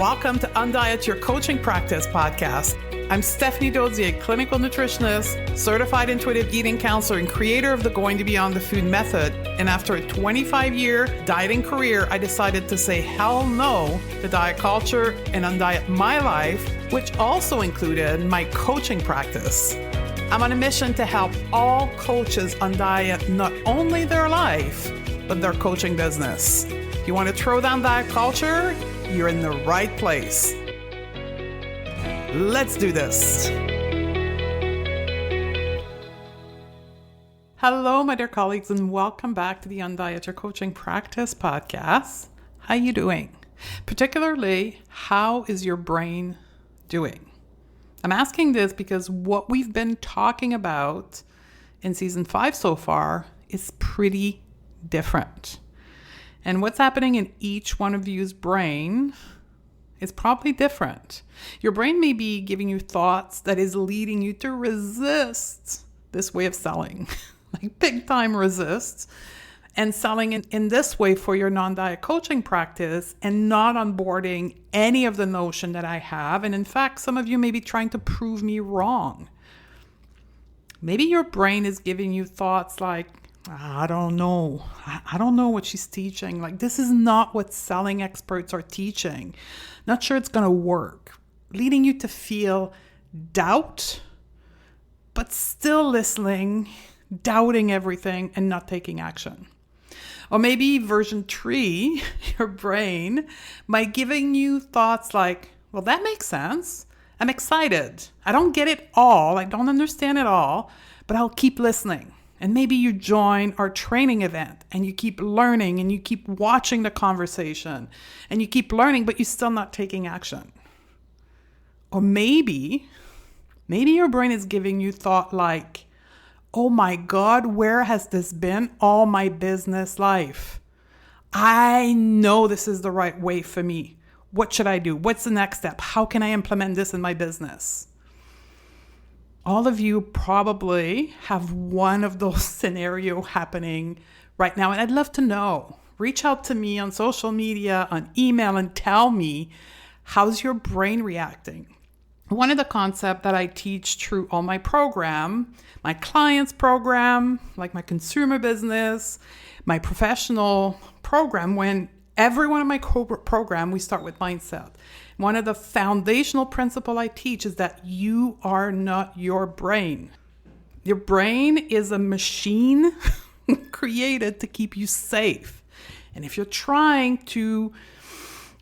Welcome to Undiet Your Coaching Practice podcast. I'm Stephanie Dozier, clinical nutritionist, certified intuitive eating counselor, and creator of the Going to Beyond the Food method. And after a 25-year dieting career, I decided to say hell no to diet culture and undiet my life, which also included my coaching practice. I'm on a mission to help all coaches undiet not only their life, but their coaching business. If you want to throw down diet culture, you're in the right place. Let's do this. Hello, my dear colleagues, and welcome back to the Undiet Your Coaching Practice podcast. How you doing? Particularly, how is your brain doing? I'm asking this because what we've been talking about in season 5 so far is pretty different. And what's happening in each one of you's brain is probably different. Your brain may be giving you thoughts that is leading you to resist this way of selling, like big time resist, and selling in this way for your non-diet coaching practice and not onboarding any of the notion that I have. And in fact, some of you may be trying to prove me wrong. Maybe your brain is giving you thoughts like, I don't know. I don't know what she's teaching. Like, this is not what selling experts are teaching. Not sure it's going to work. Leading you to feel doubt, but still listening, doubting everything and not taking action. Or maybe version 3, your brain, might giving you thoughts like, well, that makes sense. I'm excited. I don't get it all. I don't understand it all, but I'll keep listening. And maybe you join our training event and you keep learning and you keep watching the conversation and you keep learning, but you're still not taking action. Or maybe your brain is giving you thought like, oh my God, where has this been all my business life? I know this is the right way for me. What should I do? What's the next step? How can I implement this in my business? All of you probably have one of those scenarios happening right now, and I'd love to know. Reach out to me on social media, on email, and tell me, how's your brain reacting? One of the concepts that I teach through all my program, my clients program, like my consumer business, my professional program, when every one of my program, we start with mindset. One of the foundational principles I teach is that you are not your brain. Your brain is a machine created to keep you safe. And if you're trying to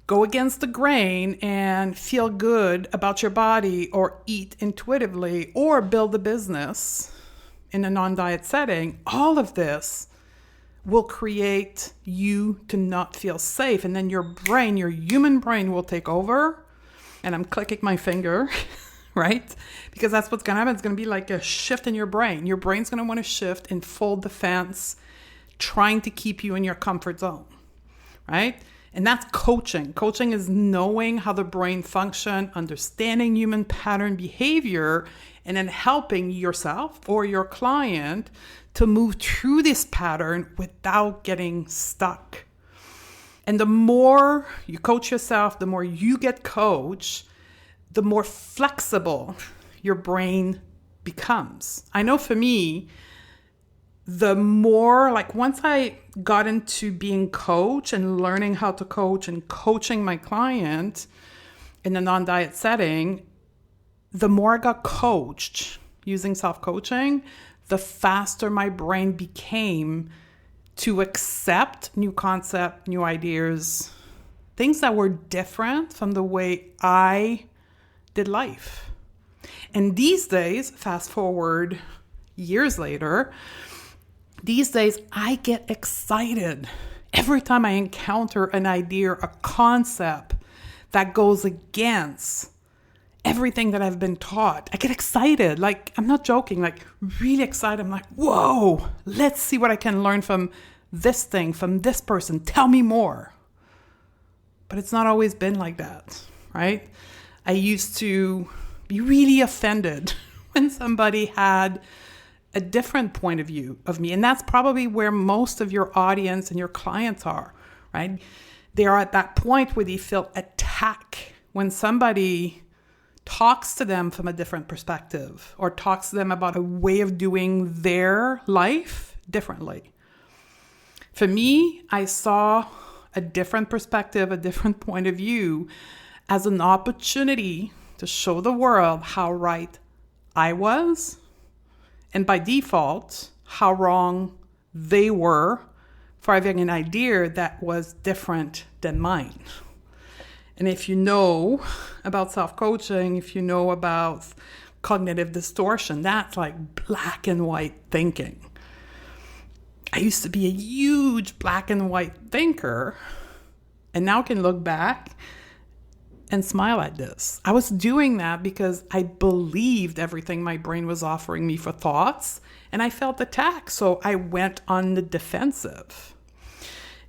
go against the grain and feel good about your body or eat intuitively or build a business in a non-diet setting, all of this will create you to not feel safe. And then your brain, your human brain will take over. And I'm clicking my finger, right? Because that's what's going to happen. It's going to be like a shift in your brain. Your brain's going to want to shift in full defense, trying to keep you in your comfort zone, right? And that's coaching. Coaching is knowing how the brain functions, understanding human pattern behavior, and then helping yourself or your client to move through this pattern without getting stuck. And the more you coach yourself, the more you get coached, the more flexible your brain becomes. I know for me, the more, like once I got into being coach and learning how to coach and coaching my client in a non-diet setting, the more I got coached using self-coaching, the faster my brain became to accept new concepts, new ideas, things that were different from the way I did life. And these days, fast forward years later, these days I get excited every time I encounter an idea, a concept that goes against everything that I've been taught. I get excited. Like, I'm not joking, like really excited. I'm like, whoa, let's see what I can learn from this thing, from this person. Tell me more. But it's not always been like that, right? I used to be really offended when somebody had a different point of view of me. And that's probably where most of your audience and your clients are, right? They are at that point where they feel attacked when somebody talks to them from a different perspective or talks to them about a way of doing their life differently. For me, I saw a different perspective, a different point of view as an opportunity to show the world how right I was, and by default, how wrong they were for having an idea that was different than mine. And if you know about self-coaching, if you know about cognitive distortion, that's like black and white thinking. I used to be a huge black and white thinker, and now can look back and smile at this. I was doing that because I believed everything my brain was offering me for thoughts, and I felt attacked, so I went on the defensive.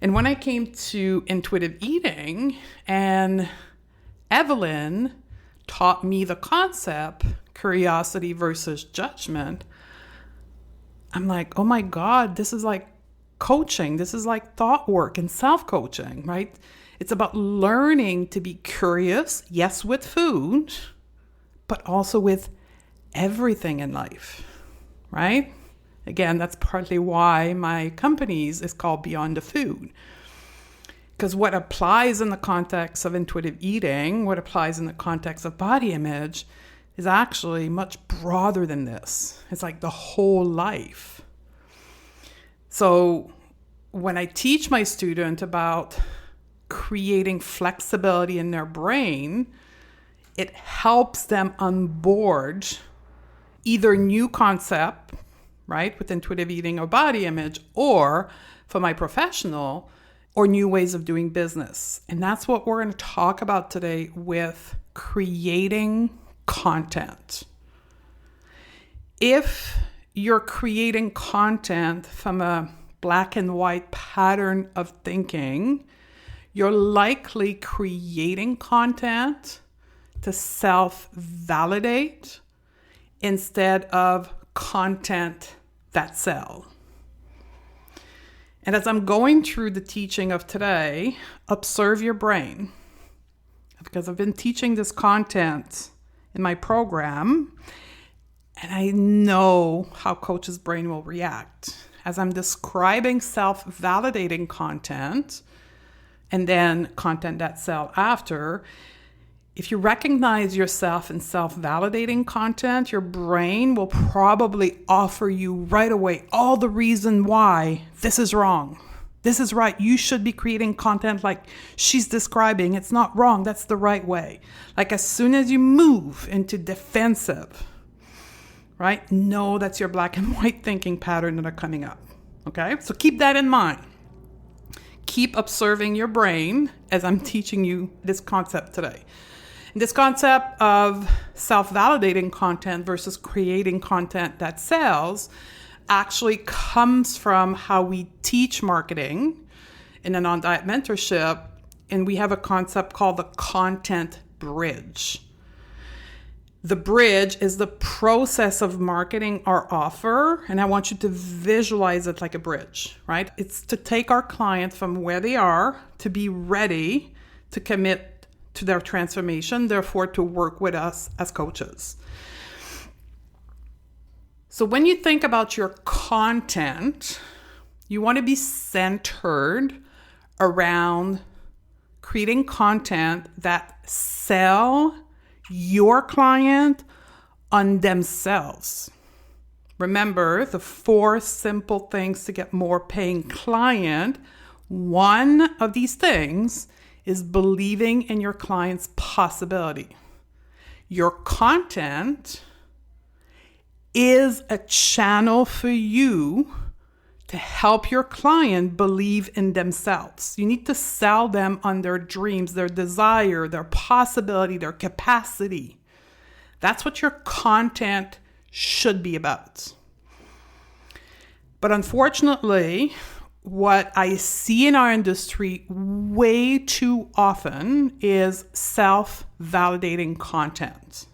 And when I came to intuitive eating, and Evelyn taught me the concept, curiosity versus judgment, I'm like, oh my God, this is like coaching. This is like thought work and self-coaching, right? It's about learning to be curious, yes, with food, but also with everything in life, right? Again, that's partly why my companies is called Beyond the Food. Because what applies in the context of intuitive eating, what applies in the context of body image, is actually much broader than this. It's like the whole life. So when I teach my student about creating flexibility in their brain, it helps them onboard either new concept, right, with intuitive eating or body image, or for my professional, or new ways of doing business. And that's what we're going to talk about today with creating content. If you're creating content from a black and white pattern of thinking, you're likely creating content to self-validate instead of content that sells. And as I'm going through the teaching of today, observe your brain. Because I've been teaching this content in my program, and I know how coach's brain will react. As I'm describing self-validating content, and then content that sells after, if you recognize yourself in self-validating content, your brain will probably offer you right away all the reason why this is wrong. This is right. You should be creating content like she's describing. It's not wrong. That's the right way. Like as soon as you move into defensive, right? No, that's your black and white thinking pattern that are coming up. Okay? So keep that in mind. Keep observing your brain as I'm teaching you this concept today. This concept of self-validating content versus creating content that sells actually comes from how we teach marketing in a non-diet mentorship, and we have a concept called the content bridge. The bridge is the process of marketing our offer, and I want you to visualize it like a bridge, right? It's to take our client from where they are to be ready to commit to their transformation, therefore to work with us as coaches. So when you think about your content, you want to be centered around creating content that sell your client on themselves. Remember the 4 simple things to get more paying client. One of these things is believing in your client's possibility. Your content is a channel for you to help your client believe in themselves. You need to sell them on their dreams, their desire, their possibility, their capacity. That's what your content should be about. But unfortunately, what I see in our industry way too often is self-validating content.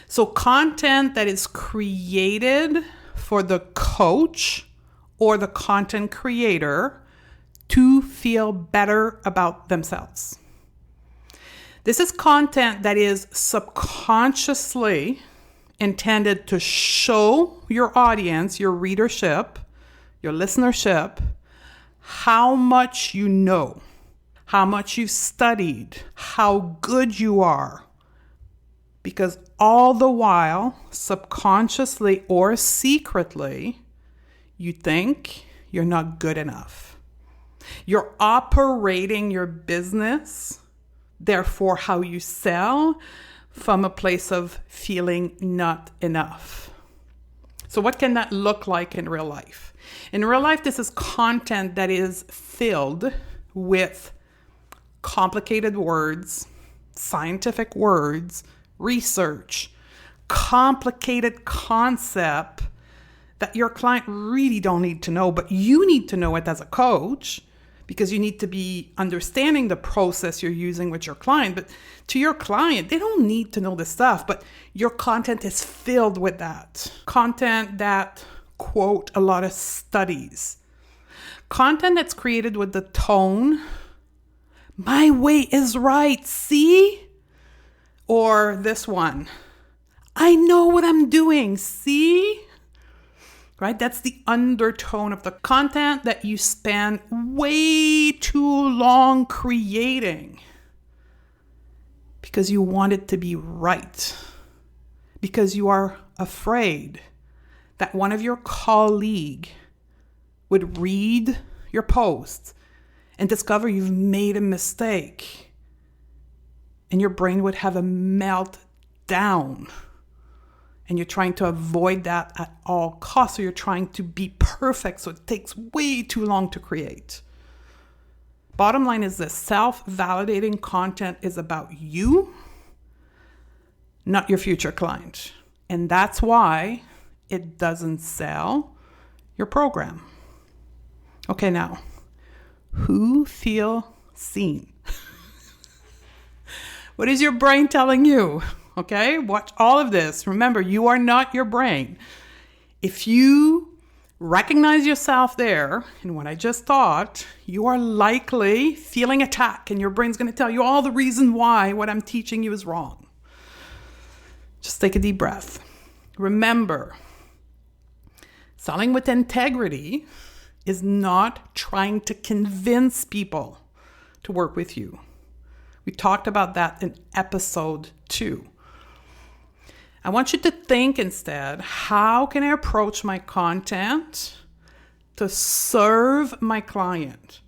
So content that is created for the coach or the content creator to feel better about themselves. This is content that is subconsciously intended to show your audience, your readership, your listenership, how much you know, how much you've studied, how good you are. Because all the while, subconsciously or secretly, you think you're not good enough. You're operating your business, therefore how you sell, from a place of feeling not enough. So what can that look like in real life? In real life, this is content that is filled with complicated words, scientific words, research, complicated concept that your client really don't need to know, but you need to know it as a coach because you need to be understanding the process you're using with your client. But to your client, they don't need to know this stuff, but your content is filled with that. Content that quote a lot of studies. Content that's created with the tone, my way is right, see? Or this one, I know what I'm doing, see? Right? That's the undertone of the content that you spend way too long creating because you want it to be right, because you are afraid that one of your colleagues would read your post and discover you've made a mistake, and your brain would have a meltdown. And you're trying to avoid that at all costs. So you're trying to be perfect. So it takes way too long to create. Bottom line is this: self-validating content is about you, not your future client. And that's why it doesn't sell your program. Okay, now, who feel seen? What is your brain telling you? Okay, watch all of this. Remember, you are not your brain. If you recognize yourself there in what I just thought, you are likely feeling attacked, and your brain's going to tell you all the reason why what I'm teaching you is wrong. Just take a deep breath. Remember, selling with integrity is not trying to convince people to work with you. We talked about that in episode 2. I want you to think instead, how can I approach my content to serve my client?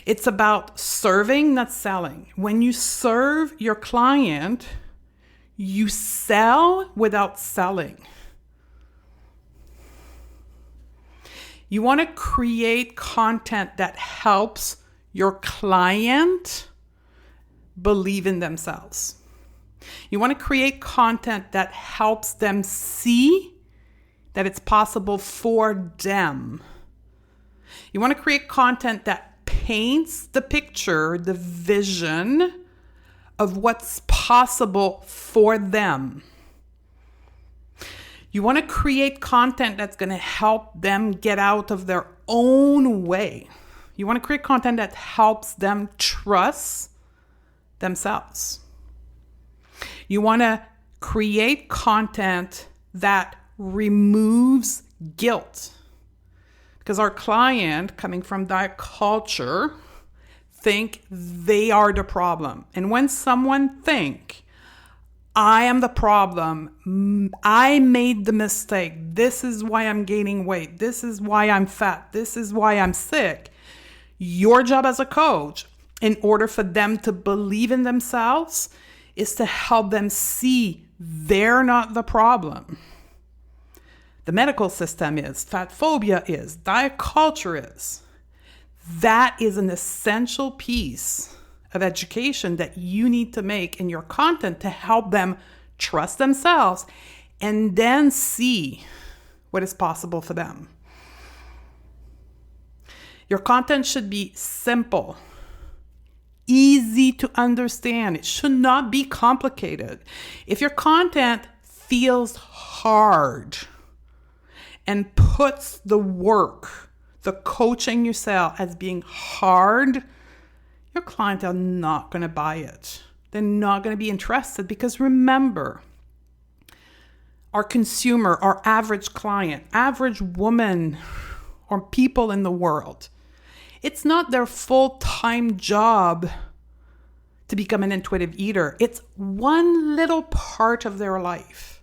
It's about serving, not selling. When you serve your client, you sell without selling. You want to create content that helps your client believe in themselves. You want to create content that helps them see that it's possible for them. You want to create content that paints the picture, the vision of what's possible for them. You want to create content that's going to help them get out of their own way. You want to create content that helps them trust themselves. You want to create content that removes guilt. Because our client, coming from that culture, think they are the problem. And when someone think, I am the problem, I made the mistake, this is why I'm gaining weight, this is why I'm fat, this is why I'm sick, your job as a coach, in order for them to believe in themselves, is to help them see they're not the problem. The medical system is, fat phobia is, diet culture is. That is an essential piece of education that you need to make in your content to help them trust themselves and then see what is possible for them. Your content should be simple, easy to understand. It should not be complicated. If your content feels hard and puts the work, the coaching you sell as being hard, your client are not going to buy it. They're not going to be interested because remember, our consumer, our average client, average woman or people in the world, it's not their full-time job to become an intuitive eater. It's one little part of their life.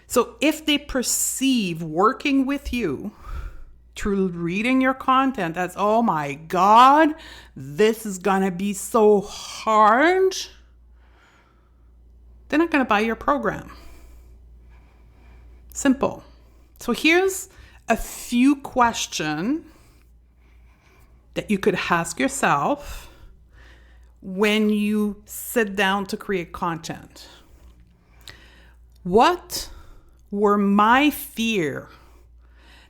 So if they perceive working with you through reading your content as, oh my God, this is going to be so hard, they're not going to buy your program. Simple. So here's a few questions that you could ask yourself when you sit down to create content. What were my fears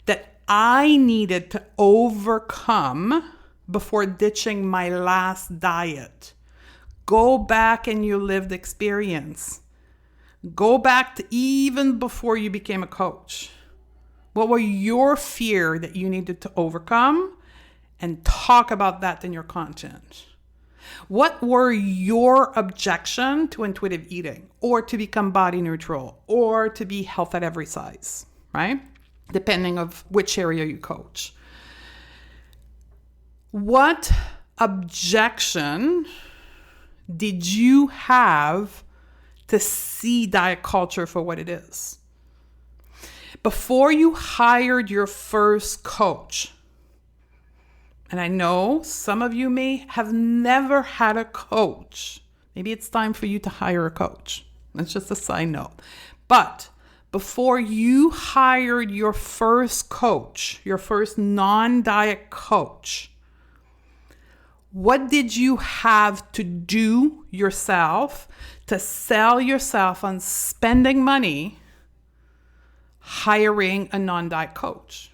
that I needed to overcome before ditching my last diet? Go back in your lived experience. Go back to even before you became a coach. What were your fears that you needed to overcome? And talk about that in your content. What were your objections to intuitive eating or to become body neutral or to be health at every size, right? Depending of which area you coach. What objection did you have to see diet culture for what it is? Before you hired your first coach, and I know some of you may have never had a coach. Maybe it's time for you to hire a coach. That's just a side note. But before you hired your first coach, your first non-diet coach, what did you have to do yourself to sell yourself on spending money hiring a non-diet coach?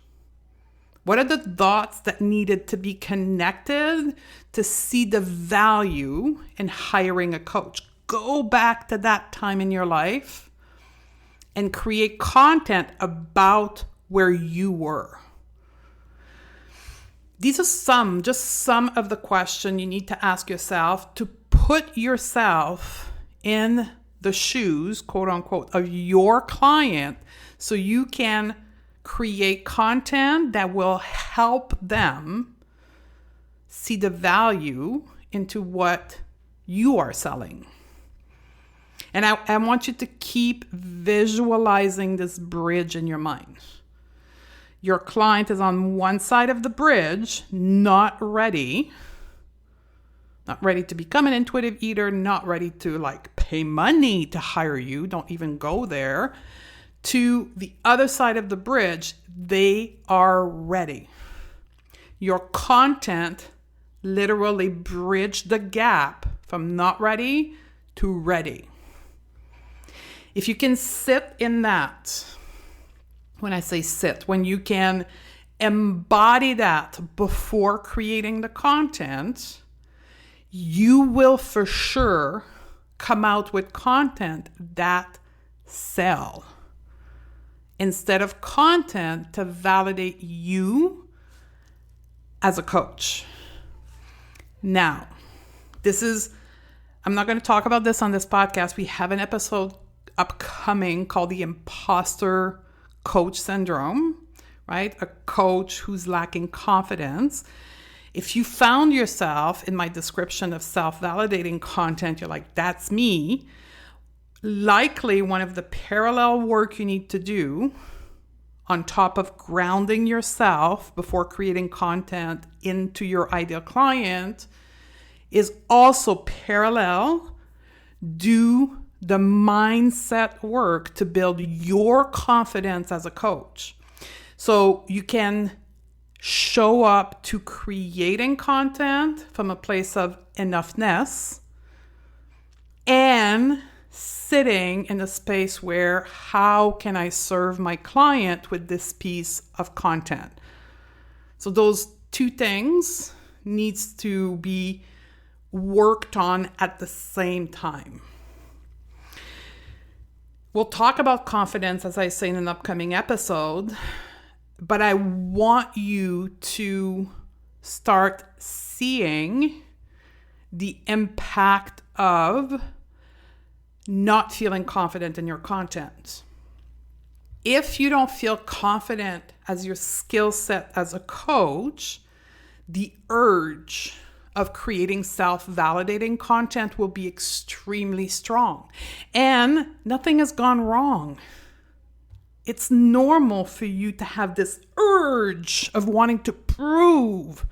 What are the dots that needed to be connected to see the value in hiring a coach? Go back to that time in your life and create content about where you were. These are just some of the questions you need to ask yourself to put yourself in the shoes, quote unquote, of your client so you can create content that will help them see the value into what you are selling. And I want you to keep visualizing this bridge in your mind. Your client is on one side of the bridge, not ready to become an intuitive eater, not ready to pay money to hire you. Don't even go there. To the other side of the bridge, they are ready. Your content literally bridged the gap from not ready to ready. If you can sit in that, when I say sit, when you can embody that before creating the content, you will for sure come out with content that sell. Instead of content to validate you as a coach. Now, I'm not going to talk about this on this podcast. We have an episode upcoming called the imposter coach syndrome, right? A coach who's lacking confidence. If you found yourself in my description of self-validating content, you're like, that's me. Likely one of the parallel work you need to do on top of grounding yourself before creating content into your ideal client is also parallel do the mindset work to build your confidence as a coach. So you can show up to creating content from a place of enoughness and sitting in a space where how can I serve my client with this piece of content? So those two things needs to be worked on at the same time. We'll talk about confidence, as I say, in an upcoming episode, but I want you to start seeing the impact of not feeling confident in your content. If you don't feel confident as your skill set as a coach, the urge of creating self-validating content will be extremely strong. And nothing has gone wrong. It's normal for you to have this urge of wanting to prove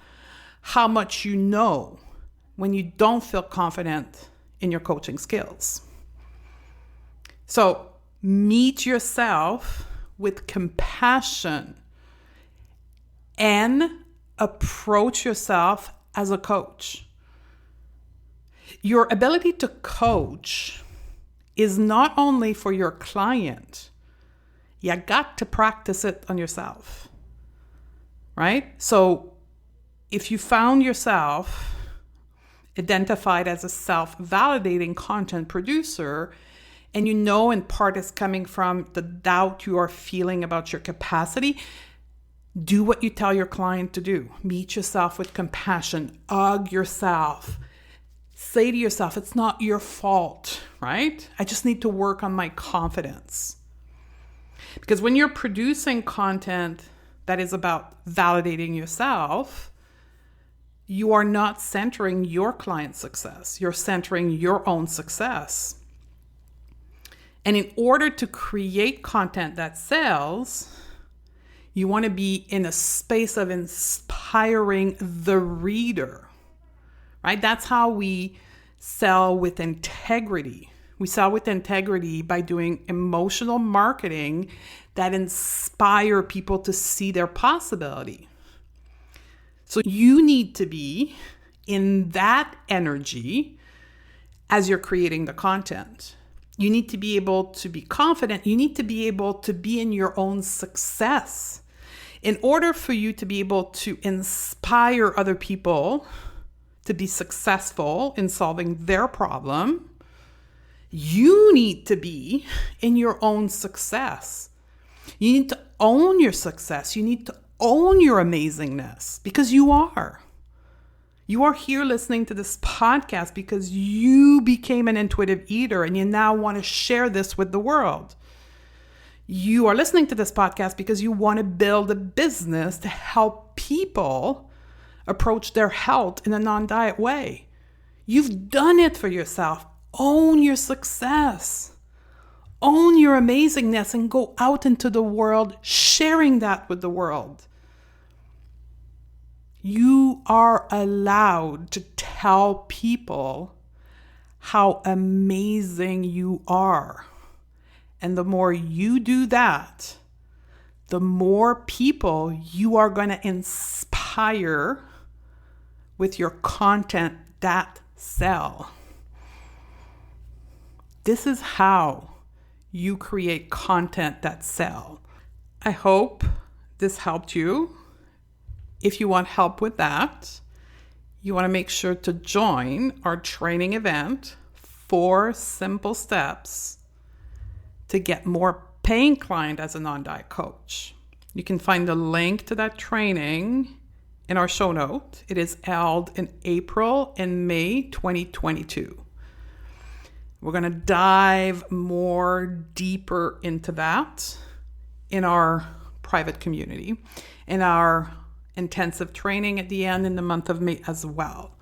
how much you know when you don't feel confident in your coaching skills. So meet yourself with compassion and approach yourself as a coach. Your ability to coach is not only for your client, you got to practice it on yourself, right? So if you found yourself identified as a self-validating content producer, and you know in part it's coming from the doubt you are feeling about your capacity, do what you tell your client to do. Meet yourself with compassion. Hug yourself. Say to yourself, it's not your fault, right? I just need to work on my confidence. Because when you're producing content that is about validating yourself, you are not centering your client's success. You're centering your own success. And in order to create content that sells, you want to be in a space of inspiring the reader, right? That's how we sell with integrity. We sell with integrity by doing emotional marketing that inspire people to see their possibility. So you need to be in that energy as you're creating the content. You need to be able to be confident. You need to be able to be in your own success. In order for you to be able to inspire other people to be successful in solving their problem, you need to be in your own success. You need to own your success. You need to own your amazingness because you are. You are here listening to this podcast because you became an intuitive eater and you now want to share this with the world. You are listening to this podcast because you want to build a business to help people approach their health in a non-diet way. You've done it for yourself. Own your success. Own your amazingness and go out into the world sharing that with the world. You are allowed to tell people how amazing you are. And the more you do that, the more people you are going to inspire with your content that sell. This is how you create content that sell. I hope this helped you. If you want help with that, you want to make sure to join our training event, 4 Simple Steps to Get More Paying Client as a Non-Diet Coach. You can find the link to that training in our show note. It is held in April and May 2022. We're going to dive more deeper into that in our private community, in our intensive training at the end in the month of May as well.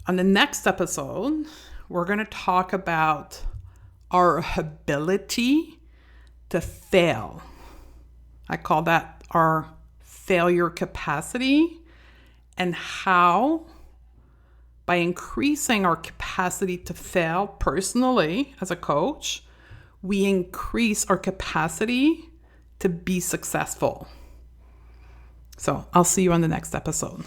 On the next episode, we're going to talk about our ability to fail. I call that our failure capacity, and how by increasing our capacity to fail personally as a coach, we increase our capacity to be successful. So I'll see you on the next episode.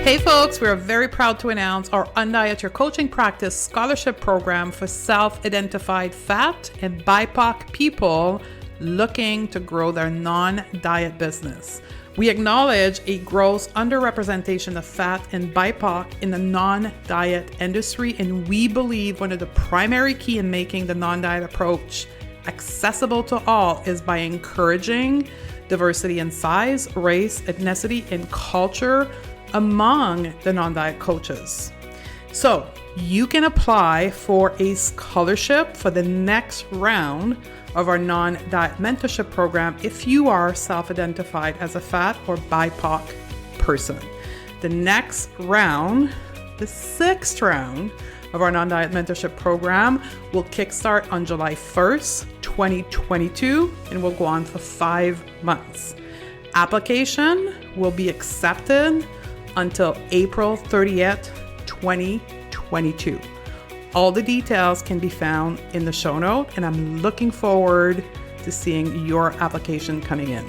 Hey folks, we are very proud to announce our Undiet Your Coaching Practice scholarship program for self-identified fat and BIPOC people looking to grow their non-diet business. We acknowledge a gross underrepresentation of fat and BIPOC in the non-diet industry, and we believe one of the primary key in making the non-diet approach accessible to all is by encouraging diversity in size, race, ethnicity, and culture among the non-diet coaches. So you can apply for a scholarship for the next round of our non-diet mentorship program if you are self-identified as a fat or BIPOC person. The next round, the 6th round of our non-diet mentorship program, will kickstart on July 1st, 2022, and will go on for 5 months. Application will be accepted until April 30th, 2022. All the details can be found in the show note, and I'm looking forward to seeing your application coming in.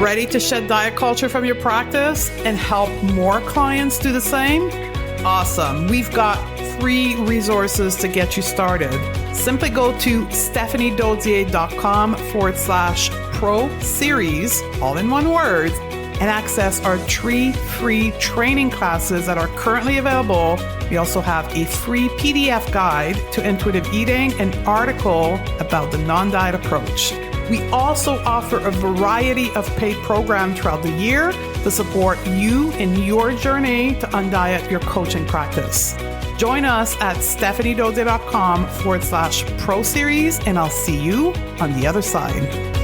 Ready to shed diet culture from your practice and help more clients do the same? Awesome. We've got 3 resources to get you started. Simply go to stephaniedodier.com/pro series, all in one word, and access our 3 free training classes that are currently available. We also have a free PDF guide to intuitive eating, an article about the non-diet approach. We also offer a variety of paid programs throughout the year to support you in your journey to undiet your coaching practice. Join us at stephaniedodier.com/pro series, and I'll see you on the other side.